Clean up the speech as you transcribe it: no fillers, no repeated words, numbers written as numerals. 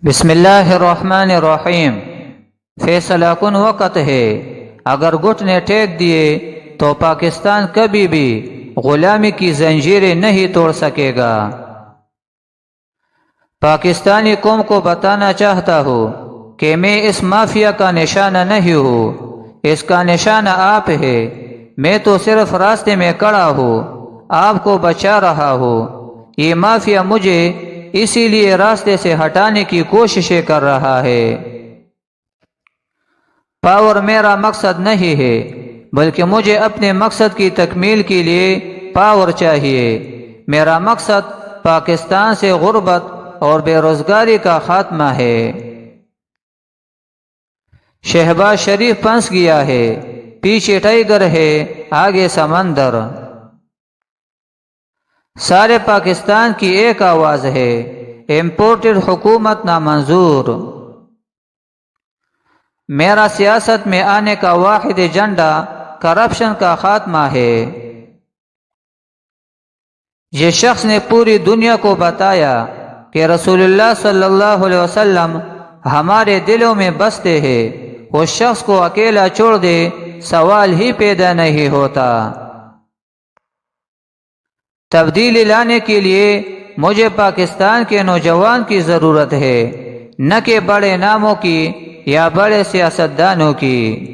بسم اللہ الرحمن الرحیم۔ فیصلہ کن وقت ہے، اگر گھٹنے ٹیک دیے تو پاکستان کبھی بھی غلامی کی زنجیریں نہیں توڑ سکے گا۔ پاکستانی قوم کو بتانا چاہتا ہوں کہ میں اس مافیا کا نشانہ نہیں ہوں، اس کا نشانہ آپ ہے۔ میں تو صرف راستے میں کھڑا ہوں، آپ کو بچا رہا ہوں۔ یہ مافیا مجھے اسی لیے راستے سے ہٹانے کی کوششیں کر رہا ہے۔ پاور میرا مقصد نہیں ہے، بلکہ مجھے اپنے مقصد کی تکمیل کے لیے پاور چاہیے۔ میرا مقصد پاکستان سے غربت اور بے روزگاری کا خاتمہ ہے۔ شہباز شریف پھنس گیا ہے، پیچھے ٹائیگر ہے، آگے سمندر۔ سارے پاکستان کی ایک آواز ہے، امپورٹڈ حکومت نامنظور۔ میرا سیاست میں آنے کا واحد ایجنڈا کرپشن کا خاتمہ ہے۔ جس شخص نے پوری دنیا کو بتایا کہ رسول اللہ صلی اللہ علیہ وسلم ہمارے دلوں میں بستے ہیں، اس شخص کو اکیلا چھوڑ دے سوال ہی پیدا نہیں ہوتا۔ تبدیلی لانے کے لیے مجھے پاکستان کے نوجوان کی ضرورت ہے، نہ کہ بڑے ناموں کی یا بڑے سیاستدانوں کی۔